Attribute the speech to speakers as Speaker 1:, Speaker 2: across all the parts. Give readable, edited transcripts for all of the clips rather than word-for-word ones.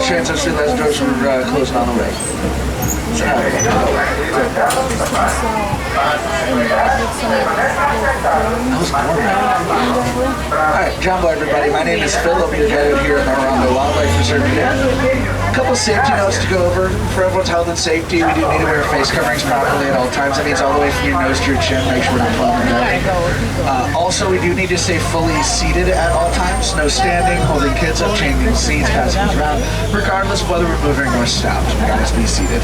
Speaker 1: transit street lights, doors were closing on the way. Alright, jumbo everybody. My name is Phil. I'll be your guide here in the Harambe Wildlife Reserve today. A couple safety notes to go over. For everyone's health and safety, we do need to wear face coverings properly at all times. That means all the way from your nose to your chin. Make sure we're not blowing it. Also, we do need to stay fully seated at all times. No standing, holding kids up, changing seats, passing us around. Regardless of whether we're moving or stopped, we gotta be seated.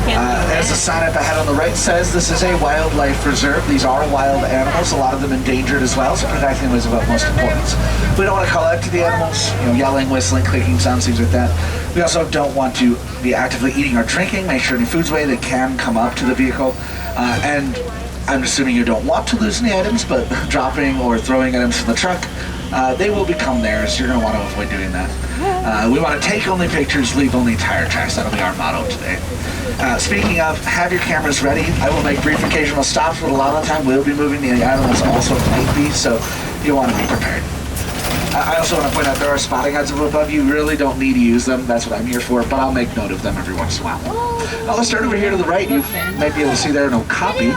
Speaker 1: As the sign up ahead on the right says, this is a wildlife reserve. These are wild animals, a lot of them endangered as well, so protecting them is of utmost importance. We don't want to call out to the animals, yelling, whistling, clicking sounds, things like that. We also don't want to be actively eating or drinking. Make sure any food's away that can come up to the vehicle. And I'm assuming you don't want to lose any items, but dropping or throwing items from the truck, they will become theirs. You're going to want to avoid doing that. We want to take only pictures, leave only tire tracks. That'll be our motto today. Speaking of, have your cameras ready. I will make brief occasional stops, but a lot of the time we'll be moving the animals also might be, so you want to be prepared. I also want to point out there are spotting guides above you. You really don't need to use them. That's what I'm here for, but I'll make note of them every once in a while. Now let's start over here to the right. You might be able to see there an okapi.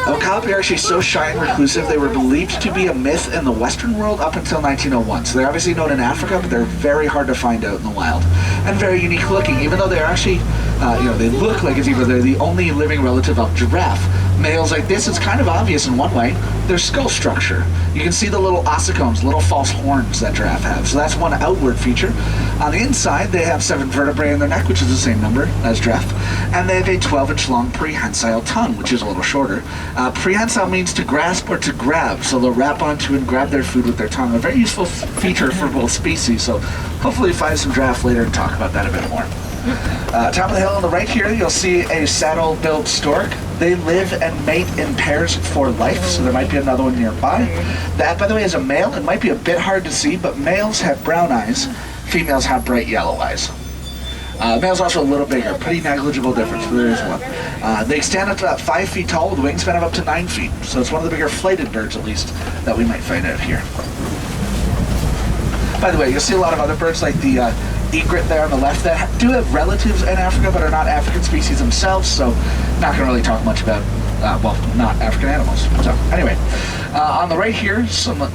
Speaker 1: Okapi are actually so shy and reclusive, they were believed to be a myth in the Western world up until 1901. So they're obviously known in Africa, but they're very hard to find out in the wild. And very unique looking, even though they're actually, they look like it's either they're the only living relative of giraffe. Males like this, it's kind of obvious in one way. Their skull structure. You can see the little ossicones, little false horns that giraffe have. So that's one outward feature. On the inside, they have 7 vertebrae in their neck, which is the same number as giraffe. And they have a 12-inch long prehensile tongue, which is a little shorter. Prehensile means to grasp or to grab, so they'll wrap onto and grab their food with their tongue. A very useful feature for both species, so hopefully find some giraffe later and talk about that a bit more. Top of the hill on the right here, you'll see a saddle-billed stork. They live and mate in pairs for life, so there might be another one nearby. That, by the way, is a male. It might be a bit hard to see, but males have brown eyes. Females have bright yellow eyes. Males also a little bigger, pretty negligible difference, but there is one. They stand up to about 5 feet tall with a wingspan of up to 9 feet, so it's one of the bigger flighted birds, at least, that we might find out here. By the way, you'll see a lot of other birds like the egret there on the left that do have relatives in Africa, but are not African species themselves, so not going to really talk much about, not African animals. So anyway, on the right here, some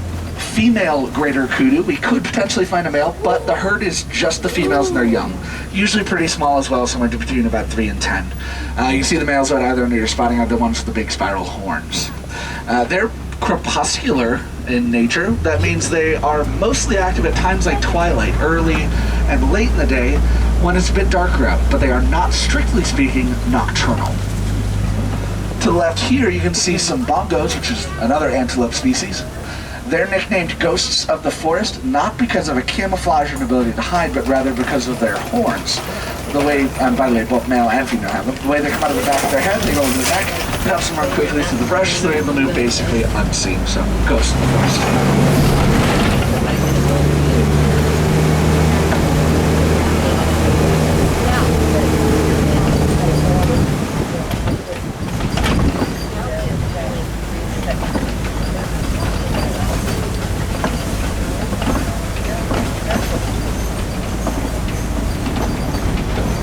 Speaker 1: female greater kudu. We could potentially find a male, but the herd is just the females and they're young. Usually pretty small as well, somewhere between about 3 and 10. You see the males out either under your spotting are the ones with the big spiral horns. They're crepuscular in nature. That means they are mostly active at times like twilight, early and late in the day when it's a bit darker out, but they are not, strictly speaking, nocturnal. To the left here you can see some bongos, which is another antelope species. They're nicknamed ghosts of the forest, not because of a camouflage and ability to hide, but rather because of their horns. The way, and by the way, both male and female have them, the way they come out of the back of their head, they go into the neck, it helps them run quickly through the brush, so they're able to move basically unseen. So, ghosts of the forest.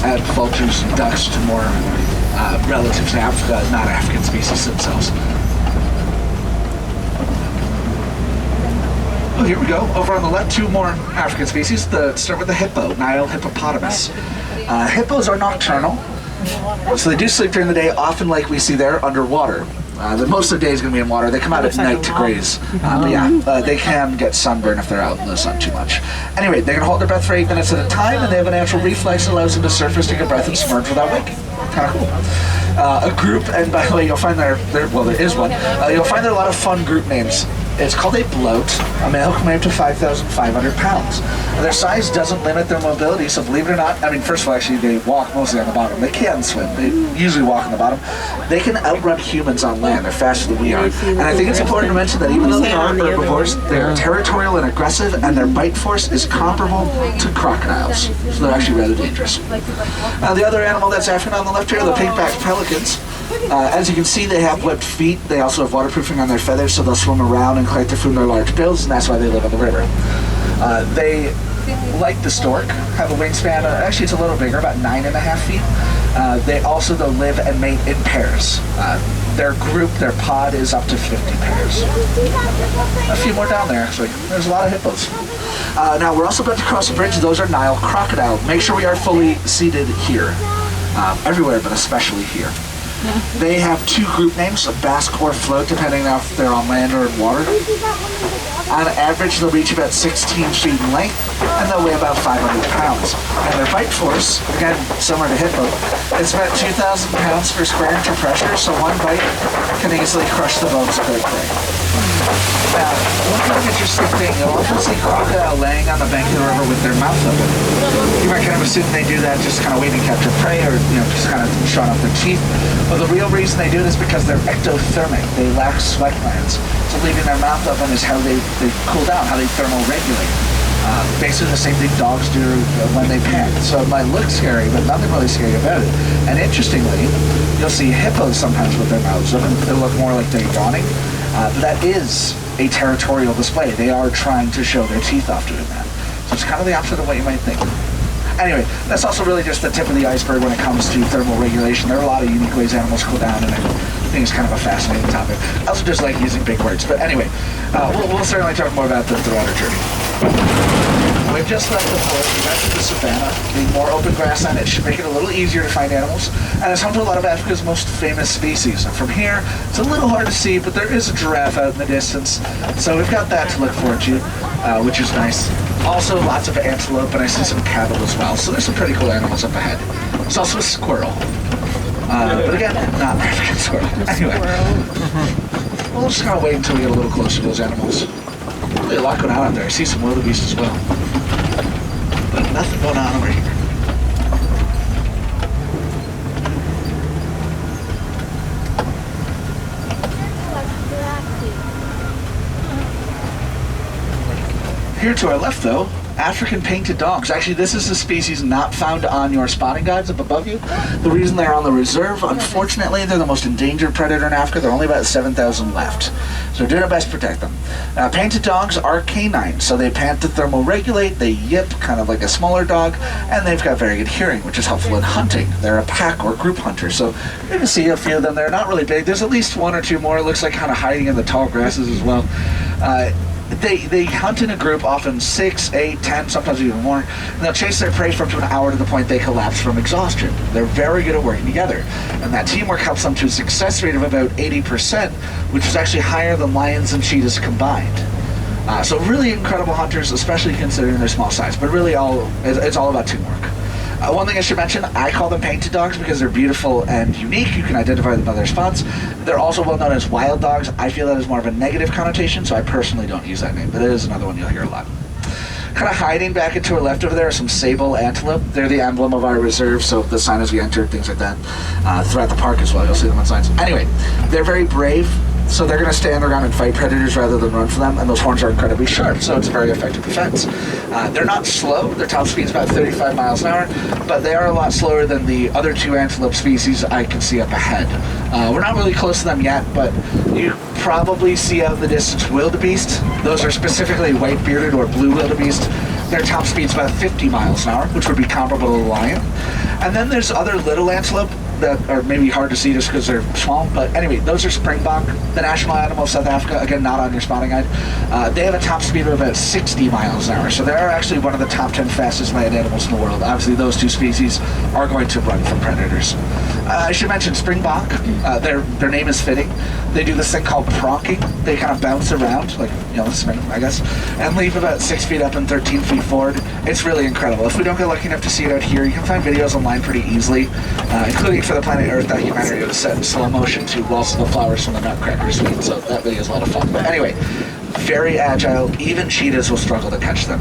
Speaker 1: Add vultures and ducks to more relatives to Africa, not African species themselves. Oh, here we go. Over on the left, 2 more African species. Start with the hippo, Nile hippopotamus. Hippos are nocturnal, so they do sleep during the day, often like we see there, underwater. Most of the day is going to be in water. They come out at night to graze. But yeah, they can get sunburn if they're out in the sun too much. Anyway, they can hold their breath for 8 minutes at a time, and they have a natural reflex that allows them to surface, take a breath, and submerge without waking. Kind of cool. A group, and by the way, you'll find there is one. You'll find there a lot of fun group names. It's called a bloat. A male can weigh up to 5,500 pounds. Their size doesn't limit their mobility, so believe it or not, I mean, first of all, actually, they walk mostly on the bottom. They can swim. They usually walk on the bottom. They can outrun humans on land. They're faster than we are. And I think it's important to mention that even though they are herbivores, they are territorial and aggressive, and their bite force is comparable to crocodiles. So they're actually rather dangerous. The other animal that's African on the left here are the pink-backed pelicans. As you can see, they have webbed feet. They also have waterproofing on their feathers, so they'll swim around and collect their food in their large bills, and that's why they live on the river. They like the stork, have a wingspan, actually it's a little bigger, about 9.5 feet. They also, though, live and mate in pairs. Their group, their pod is up to 50 pairs. A few more down there, actually. There's a lot of hippos. Now, we're also about to cross a bridge. Those are Nile crocodile. Make sure we are fully seated here. Everywhere, but especially here. They have two group names, basque or float, depending on if they're on land or in water. On average, they'll reach about 16 feet in length, and they'll weigh about 500 pounds. And their bite force, again, similar to hippo, is about 2,000 pounds per square inch of pressure, so one bite can easily crush the bones of their prey. Now, one kind of interesting thing, you'll often see crocodile laying on the bank of the river with their mouth open. You might kind of assume they do that just kind of waiting to capture prey or, just kind of showing off their teeth. But the real reason they do it is because they're ectothermic. They lack sweat glands. So leaving their mouth open is how they cool down, how they thermoregulate. Basically the same thing dogs do when they pant. So it might look scary, but nothing really scary about it. And interestingly, you'll see hippos sometimes with their mouths open. They look more like they're yawning. But that is a territorial display. They are trying to show their teeth off doing that. So it's kind of the opposite of what you might think. Anyway, that's also really just the tip of the iceberg when it comes to thermal regulation. There are a lot of unique ways animals cool down, and I think it's kind of a fascinating topic. I also just like using big words. But anyway, we'll certainly talk more about this throughout our journey. We've just left the forest. We mentioned the savannah. Being more open grassland, it should make it a little easier to find animals. And it's home to a lot of Africa's most famous species. And from here, it's a little hard to see, but there is a giraffe out in the distance. So we've got that to look forward to, which is nice. Also, lots of antelope, and I see some cattle as well. So there's some pretty cool animals up ahead. There's also a squirrel. But again, not an African squirrel. Anyway, we'll just kind of wait until we get a little closer to those animals. Really a lot going on out there. I see some wildebeest as well. But nothing going on over here. Here to our left, though, African painted dogs. Actually, this is a species not found on your spotting guides up above you. The reason they're on the reserve, unfortunately, they're the most endangered predator in Africa. There are only about 7,000 left. So we're doing our best to protect them. Painted dogs are canine, so they pant to thermoregulate, they yip, kind of like a smaller dog, and they've got very good hearing, which is helpful in hunting. They're a pack or group hunter, so you can see a few of them. They're not really big. There's at least one or two more. It looks like kind of hiding in the tall grasses as well. They hunt in a group, often 6, 8, 10, sometimes even more, and they'll chase their prey for up to an hour to the point they collapse from exhaustion. They're very good at working together, and that teamwork helps them to a success rate of about 80%, which is actually higher than lions and cheetahs combined. So really incredible hunters, especially considering their small size, but really it's all about teamwork. One thing I should mention, I call them painted dogs because they're beautiful and unique. You can identify them by their spots. They're also well known as wild dogs. I feel that is more of a negative connotation, so I personally don't use that name, but it is another one you'll hear a lot. Kind of hiding back into our left over there are some sable antelope. They're the emblem of our reserve, so the sign as we enter, things like that. Throughout the park as well, you'll see them on signs. Anyway, they're very brave. So they're going to stand around and fight predators rather than run for them, and those horns are incredibly sharp, so it's a very effective defense. They're not slow. Their top speed is about 35 miles an hour, but they are a lot slower than the other two antelope species I can see up ahead. We're not really close to them yet, but you probably see out in the distance wildebeest. Those are specifically white-bearded or blue wildebeest. Their top speed is about 50 miles an hour, which would be comparable to a lion. And then there's other little antelope that are maybe hard to see just because they're small, but anyway, those are springbok, the national animal of South Africa, again, not on your spotting guide. They have a top speed of about 60 miles an hour, so they are actually one of the top 10 fastest land animals in the world. Obviously, those two species are going to run from predators. I should mention springbok. Their name is fitting. They do this thing called pronking. They kind of bounce around, like, spring, I guess, and leap about 6 feet up and 13 feet forward. It's really incredible. If we don't get lucky enough to see it out here, you can find videos online pretty easily, including for the Planet Earth documentary. It was set in slow motion to Waltz the Flowers from the Nutcracker Suite, so that video is a lot of fun. But anyway, very agile. Even cheetahs will struggle to catch them.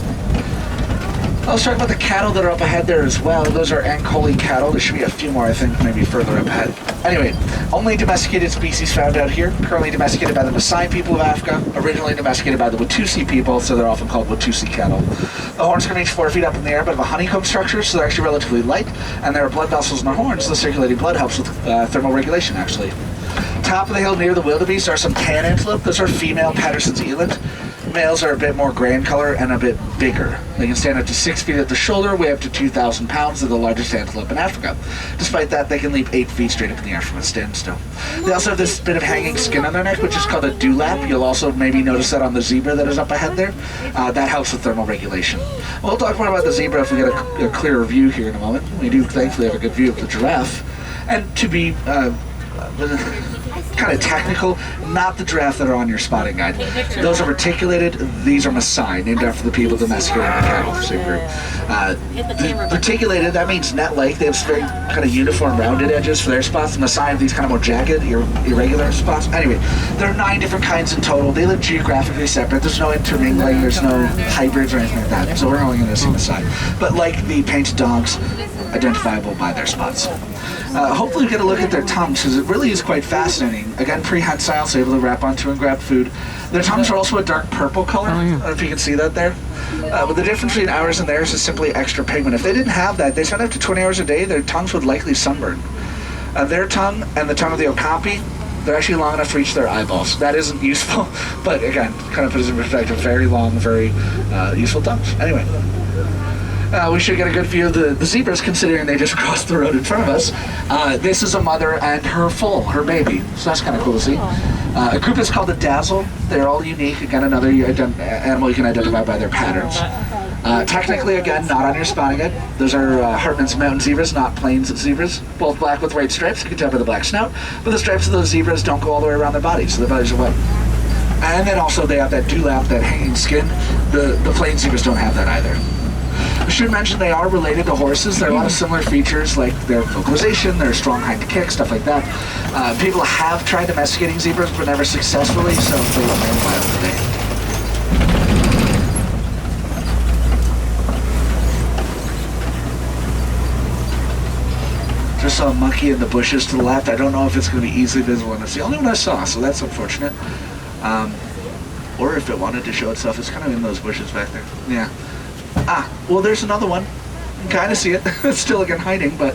Speaker 1: Let's talk about the cattle that are up ahead there as well. Those are Ankoli cattle. There should be a few more, I think, maybe further up ahead. Anyway, only domesticated species found out here. Currently domesticated by the Maasai people of Africa. Originally domesticated by the Watusi people, so they're often called Watusi cattle. The horns can reach 4 feet up in the air, but have a honeycomb structure, so they're actually relatively light. And there are blood vessels in the horns, so the circulating blood helps with thermal regulation, actually. Top of the hill near the wildebeest are some tan antelope. Those are female Patterson's eland. Males are a bit more gray in color and a bit bigger. They can stand up to 6 feet at the shoulder, weigh up to 2,000 pounds. They're the largest antelope in Africa. Despite that, they can leap 8 feet straight up in the air from a standstill. They also have this bit of hanging skin on their neck, which is called a dewlap. You'll also maybe notice that on the zebra that is up ahead there. That helps with thermal regulation. We'll talk more about the zebra if we get a clearer view here in a moment. We do thankfully have a good view of the giraffe. And to be kind of technical, not the giraffe that are on your spotting guide. Those are reticulated, these are Maasai, named after the people domesticating the cattle, same group. Reticulated, that means net-like. They have very kind of uniform rounded edges for their spots. The Maasai have these kind of more jagged, irregular spots. Anyway, there are 9 different kinds in total. They live geographically separate. There's no intermingling, there's no hybrids or anything like that. So we're only going to see Maasai. But like the painted dogs, identifiable by their spots. Hopefully we get a look at their tongues, because it really is quite fascinating. Again, prehensile, so able to wrap onto and grab food. Their tongues are also a dark purple color. I don't know if you can see that there. But the difference between ours and theirs is simply extra pigment. If they didn't have that, they spend up to 20 hours a day, their tongues would likely sunburn. Their tongue and the tongue of the okapi, they're actually long enough to reach their eyeballs. That isn't useful, but again, kind of puts it in perspective. Very long, very useful tongues. Anyway. We should get a good view of the zebras, considering they just crossed the road in front of us. This is a mother and her foal, her baby, so that's kind of cool to see. A group is called the dazzle. They're all unique. Again, another animal you can identify by their patterns. Technically, again, not on your spotting guide. Those are Hartman's mountain zebras, not plains zebras. Both black with white stripes. You can tell by the black snout. But the stripes of those zebras don't go all the way around their bodies, so their bodies are white. And then also they have that dewlap, that hanging skin. The plain zebras don't have that either. I should mention they are related to horses. There are a lot of similar features, like their vocalization, their strong hind kick, stuff like that. People have tried domesticating zebras, but never successfully, so they remain wild today. Just saw a monkey in the bushes to the left. I don't know if it's going to be easily visible, and it's the only one I saw, so that's unfortunate. Or if it wanted to show itself, it's kind of in those bushes back there. Yeah. Well, there's another one. You can kind of see it. It's still again hiding, but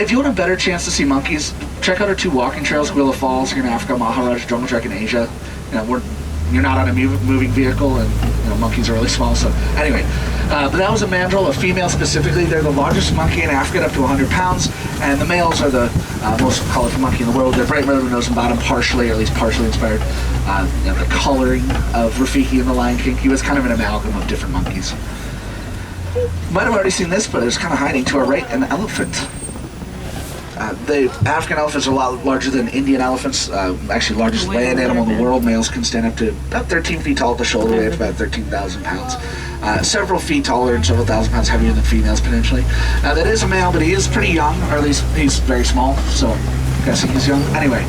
Speaker 1: if you want a better chance to see monkeys, check out our 2 walking trails, Guilla Falls here in Africa, Maharaj, Jungle Trek in Asia. You're not on a moving vehicle, and monkeys are really small. So anyway, but that was a mandrill, a female specifically. They're the largest monkey in Africa, up to 100 pounds, and the males are the most colorful monkey in the world. They're bright red with nose and bottom, partially, or at least partially inspired. The coloring of Rafiki in The Lion King. He was kind of an amalgam of different monkeys. Might have already seen this, but it's kind of hiding to our right, an elephant. The African elephants are a lot larger than Indian elephants. Actually, largest land animal in the world. Males can stand up to about 13 feet tall at the shoulder. They have about 13,000 pounds. Several feet taller and several thousand pounds heavier than females, potentially. That is a male, but he is pretty young, or at least he's very small, so I'm guessing he's young. Anyway,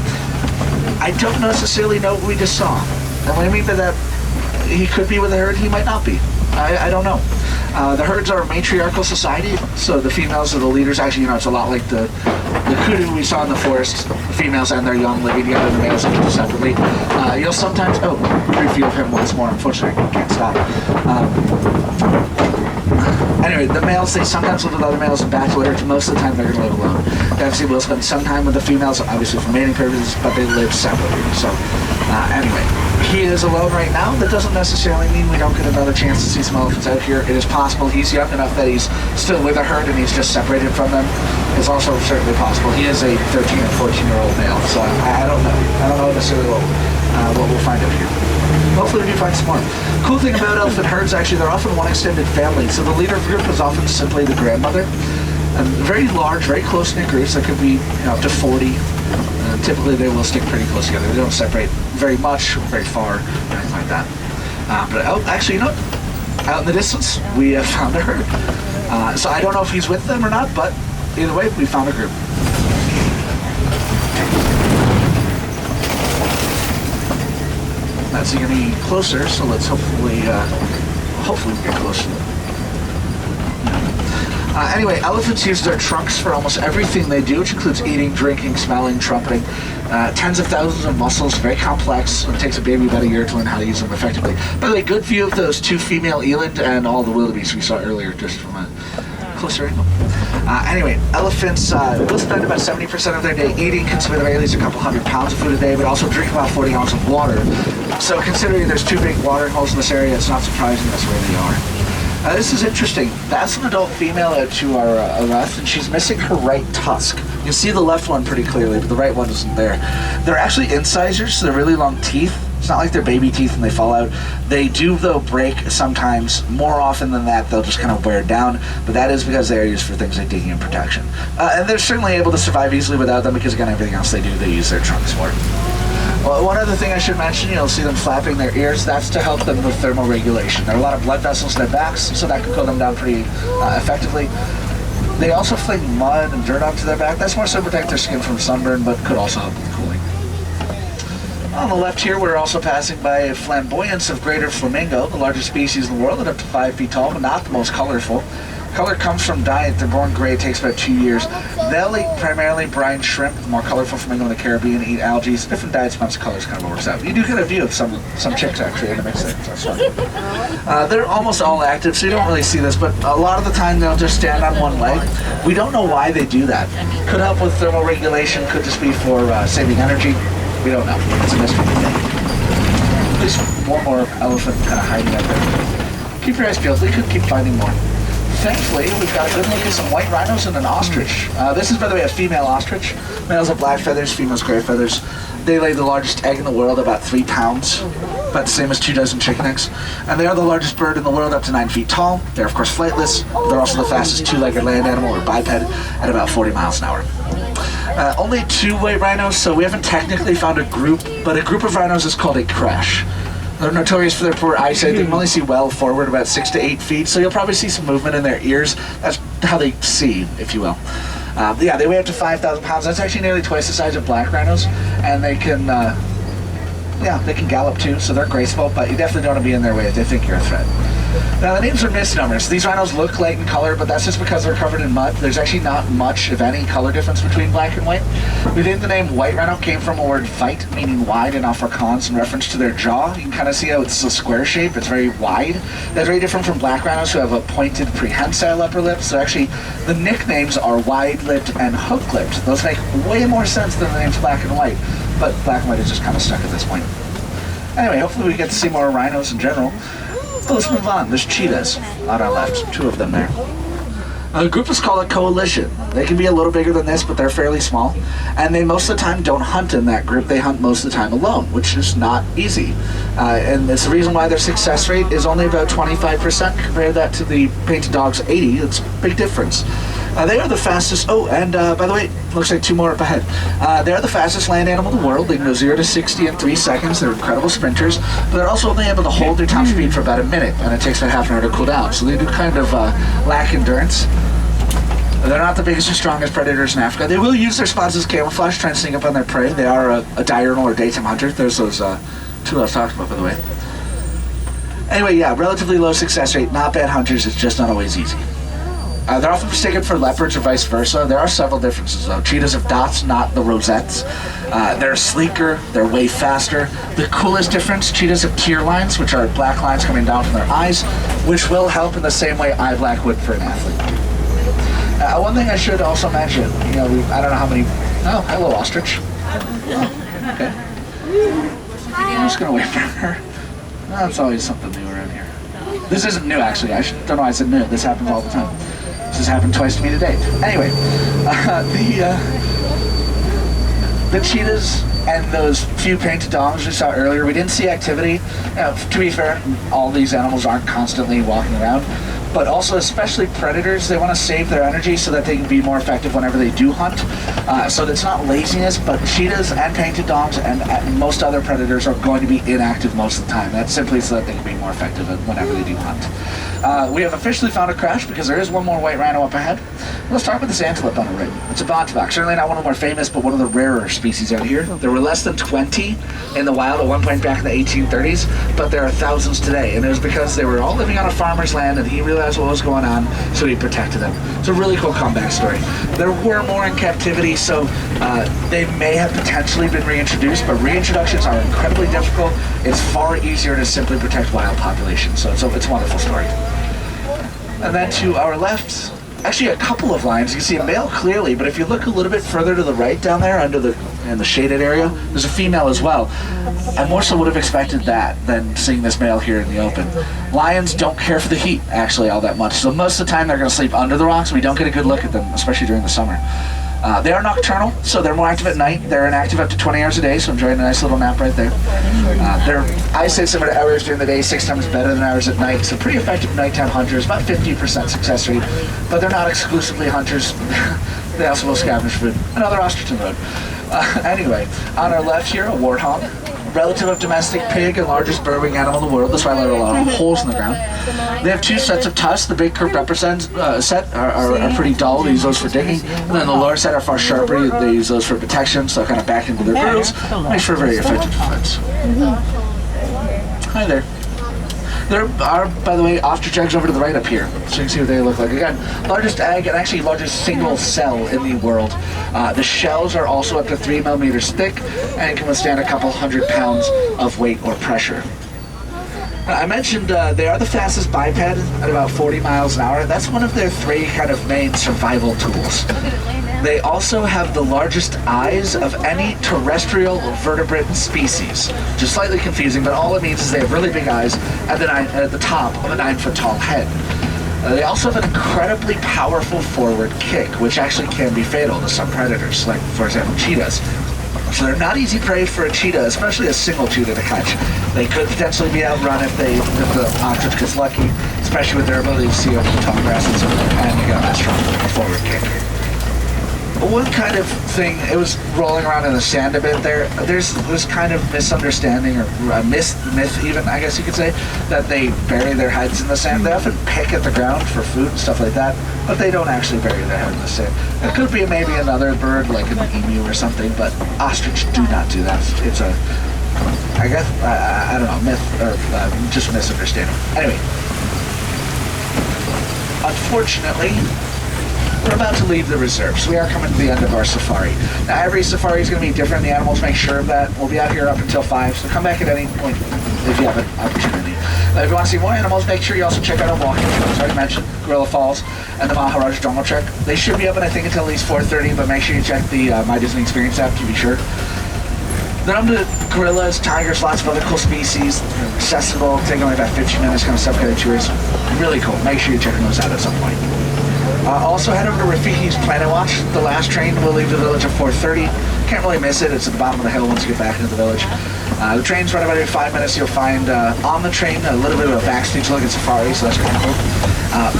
Speaker 1: I don't necessarily know what we just saw. And what I mean by that, he could be with a herd, he might not be. I don't know. The herds are a matriarchal society, so the females are the leaders. Actually, it's a lot like the kudu we saw in the forest. The females and their young living together, the males living separately. You'll sometimes, brief view of him once more, unfortunately, I can't stop. Anyway, the males, they sometimes live with other males in bachelor herds. Most of the time they're going to live alone. They obviously will spend some time with the females, obviously for mating purposes, but they live separately. So, anyway. He is alone right now. That doesn't necessarily mean we don't get another chance to see some elephants out here. It is possible he's young enough that he's still with a herd and he's just separated from them. It's also certainly possible. He is a 13 or 14-year-old male, so I don't know. I don't know necessarily what we'll find out here. Hopefully we do find some more. Cool thing about elephant herds, actually, they're often one extended family. So the leader of the group is often simply the grandmother. And very large, very close-knit groups that could be up to 40. Typically they will stick pretty close together. They don't separate very much, very far, or anything like that. But actually, out in the distance, we have found a herd. So I don't know if he's with them or not, but either way, we found a group. That's getting closer, so let's hopefully we get closer. Anyway, elephants use their trunks for almost everything they do, which includes eating, drinking, smelling, trumpeting. Tens of thousands of muscles, very complex. It takes a baby about a year to learn how to use them effectively. By the way, good view of those 2 female eland and all the wildebeest we saw earlier, just from a closer angle. Anyway, elephants will spend about 70% of their day eating, consuming at least a couple hundred pounds of food a day, but also drink about 40 ounces of water. So considering there's 2 big watering holes in this area, it's not surprising that's where they are. This is interesting. That's an adult female to our left, and she's missing her right tusk. You see the left one pretty clearly, but the right one isn't there. They're actually incisors, so they're really long teeth. It's not like they're baby teeth and they fall out. They do, though, break sometimes. More often than that, they'll just kind of wear down, but that is because they are used for things like digging and protection. And they're certainly able to survive easily without them because, again, everything else they do, they use their trunks for. Well, one other thing I should mention, you'll see them flapping their ears. That's to help them with thermal regulation. There are a lot of blood vessels in their backs, so that can cool them down pretty effectively. They also fling mud and dirt onto their back. That's more so to protect their skin from sunburn, but could also help with cooling. On the left here, we're also passing by a flamboyance of greater flamingo, the largest species in the world, at up to 5 feet tall, but not the most colorful. Color comes from diet. They're born gray. It takes about 2 years. They'll eat primarily brine shrimp, the more colorful flamingo in the Caribbean, eat algae. Different diets, bunch of colors kind of works out. You do get a view of some chicks actually in the mix there. That's fun. They're almost all active, so you don't really see this, but a lot of the time they'll just stand on one leg. We don't know why they do that. Could help with thermal regulation, could just be for saving energy. We don't know. It's a mystery. There's one more elephant kind of hiding out there. Keep your eyes peeled. We could keep finding more. Thankfully, we've got a good look at some white rhinos and an ostrich. This is, by the way, a female ostrich. Males have black feathers, females gray feathers. They lay the largest egg in the world, about 3 pounds, about the same as 2 dozen chicken eggs. And they are the largest bird in the world, up to 9 feet tall. They're, of course, flightless. They're also the fastest 2-legged land animal, or biped, at about 40 miles an hour. Only 2 white rhinos, so we haven't technically found a group, but a group of rhinos is called a crash. They're notorious for their poor eyesight. They can only see well forward, about 6 to 8 feet, so you'll probably see some movement in their ears. That's how they see, if you will. Yeah, they weigh up to 5,000 pounds. That's actually nearly twice the size of black rhinos, and they can, they can gallop too, so they're graceful, but you definitely don't want to be in their way if they think you're a threat. Now, the names are misnomers. These rhinos look light in color, but that's just because they're covered in mud. There's actually not much, if any, color difference between black and white. We think the name white rhino came from a word "vite," meaning wide in Afrikaans, in reference to their jaw. You can kind of see how it's a square shape. It's very wide. That's very different from black rhinos, who have a pointed, prehensile upper lip. So actually, the nicknames are wide-lipped and hook-lipped. Those make way more sense than the names black and white, but black and white is just kind of stuck at this point. Anyway, hopefully we get to see more rhinos in general. But let's move on. There's cheetahs on our left. 2 of them there. The group is called a coalition. They can be a little bigger than this, but they're fairly small. And they most of the time don't hunt in that group. They hunt most of the time alone, which is not easy. And it's the reason why their success rate is only about 25%. Compare that to the painted dog's 80. It's a big difference. They are the fastest. Oh, and by the way, looks like 2 more up ahead. They're the fastest land animal in the world. They can go 0 to 60 in 3 seconds. They're incredible sprinters, but they're also only able to hold their top speed for about a minute, and it takes about half an hour to cool down. So they do kind of lack endurance. They're not the biggest and strongest predators in Africa. They will use their spots as camouflage, trying to sneak up on their prey. They are a diurnal or daytime hunter. There's those 2 I was talking about, by the way. Anyway, yeah, relatively low success rate. Not bad hunters. It's just not always easy. They're often mistaken for leopards or vice versa. There are several differences, though. Cheetahs have dots, not the rosettes. They're sleeker. They're way faster. The coolest difference, cheetahs have tear lines, which are black lines coming down from their eyes, which will help in the same way eye black would for an athlete. One thing I should also mention, I don't know how many... Oh, hello, ostrich. Oh, okay. I'm just going to wait for her. That's always something new around here. This isn't new, actually. I don't know why I said new. This happens all the time. This has happened twice to me today. Anyway, the cheetahs and those few painted dogs we saw earlier, we didn't see activity. To be fair, all these animals aren't constantly walking around, but also especially predators, they want to save their energy so that they can be more effective whenever they do hunt. So it's not laziness, but cheetahs and painted dogs and most other predators are going to be inactive most of the time. That's simply so that they can be more effective whenever they do hunt. We have officially found a crash because there is one more white rhino up ahead. Let's start with this antelope on the right. It's a bontebok, certainly not one of the more famous, but one of the rarer species out here. There were less than 20 in the wild at one point back in the 1830s, but there are thousands today, and it was because they were all living on a farmer's land and he realized what was going on, so he protected them. It's a really cool comeback story. There were more in captivity, so they may have potentially been reintroduced, but reintroductions are incredibly difficult. It's far easier to simply protect wild populations, so it's a wonderful story. And then to our left, actually a couple of lions. You can see a male clearly, but if you look a little bit further to the right down there in the shaded area, there's a female as well. I more so would have expected that than seeing this male here in the open. Lions don't care for the heat actually all that much, so most of the time they're going to sleep under the rocks. We don't get a good look at them, especially during the summer. They are nocturnal, so they're more active at night. They're inactive up to 20 hours a day, so enjoying a nice little nap right there. They're, I say, similar to hours during the day, 6 times better than hours at night, so pretty effective nighttime hunters, about 50% success rate, but they're not exclusively hunters. They also will scavenge food. Another ostrich in the road. Anyway, on our left here, a warthog. Relative of domestic pig and largest burrowing animal in the world. That's why there are a lot of holes in the ground. They have 2 sets of tusks. The big curved upper set are pretty dull. They use those for digging. And then the lower set are far sharper. They use those for protection, so kind of back into their burrows. Makes for a very effective defense. Hi there. There are, by the way, ostrich eggs over to the right up here, so you can see what they look like. Again, largest egg and actually largest single cell in the world. The shells are also up to 3 millimeters thick and can withstand a couple 100 pounds of weight or pressure. I mentioned they are the fastest biped at about 40 miles an hour. That's one of their 3 kind of main survival tools. They also have the largest eyes of any terrestrial vertebrate species. Which is slightly confusing, but all it means is they have really big eyes at the top of a 9-foot tall head. They also have an incredibly powerful forward kick, which actually can be fatal to some predators, like, for example, cheetahs. So they're not easy prey for a cheetah, especially a single cheetah to catch. They could potentially be outrun if the ostrich gets lucky, especially with their ability to see over the tall grasses and they got that strong forward kick. One kind of thing, it was rolling around in the sand a bit there. There's this kind of misunderstanding, or a myth even, I guess you could say, that they bury their heads in the sand. They often pick at the ground for food and stuff like that, but they don't actually bury their head in the sand. It could be maybe another bird, like an emu or something, but ostrich do not do that. It's a, I guess, I don't know, myth, or just misunderstanding. Anyway, unfortunately, we're about to leave the reserve, so we are coming to the end of our safari. Now, every safari is going to be different. The animals make sure of that. We'll be out here up until 5, so come back at any point if you have an opportunity. If you want to see more animals, make sure you also check out our walking trails. I already mentioned Gorilla Falls and the Maharaj Jungle Trek. They should be open, I think, until at least 4:30, but make sure you check the My Disney Experience app to be sure. Then on to gorillas, tigers, lots of other cool species. They're accessible, taking only about 15 minutes, kind of self-guided tours. Really cool. Make sure you're checking those out at some point. Also head over to Rafiki's Planet Watch. The last train will leave the village at 4:30. Can't really miss it. It's at the bottom of the hill once you get back into the village. The train's run about every 5 minutes. You'll find on the train a little bit of a backstage look at Safari, so that's kind of cool.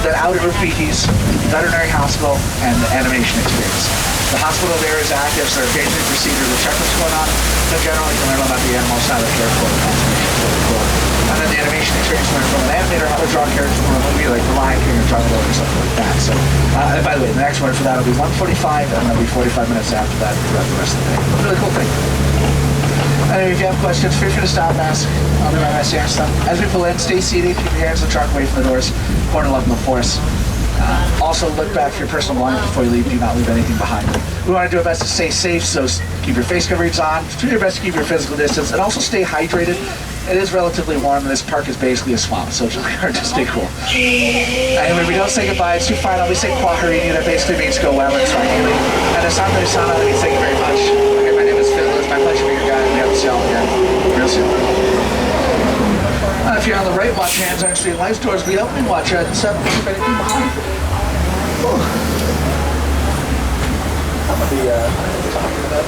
Speaker 1: Then out at Rafiki's veterinary hospital and the animation experience. The hospital there is active, so they're occasionally procedure to check what's going on, but generally you can learn about the animals, how they're cared for, the conservation, is really cool. And then the animation experience, learn from an animator how to draw characters from a movie like The Lion King or Jungle Book or something like that. So, and by the way, the next one for that will be 1:45, and that'll be 45 minutes after that throughout the rest of the day. Really cool thing. Anyway, if you have questions, feel free to stop and ask. I'll do my best to answer them. As we pull in, stay seated, keep your hands on the truck, away from the doors, corner left in the forest. Also, look back for your personal belongings before you leave. Do not leave anything behind. We want to do our best to stay safe, so keep your face coverings on. Do your best to keep your physical distance, and also stay hydrated. It is relatively warm, and this park is basically a swamp, so it's really hard to stay cool. Anyway, we don't say goodbye. It's too final. We say Kwaherini. That basically means go well in Swahili. And Asante Sana, that means thank you very much. Okay, my name is Phil. It's my pleasure to be your guide. We hope to see you all again real soon. If you're on the right, watch your hands on street lights. Doors will be open. Watch your head and step. Keep anything behind. I'm going to be talking about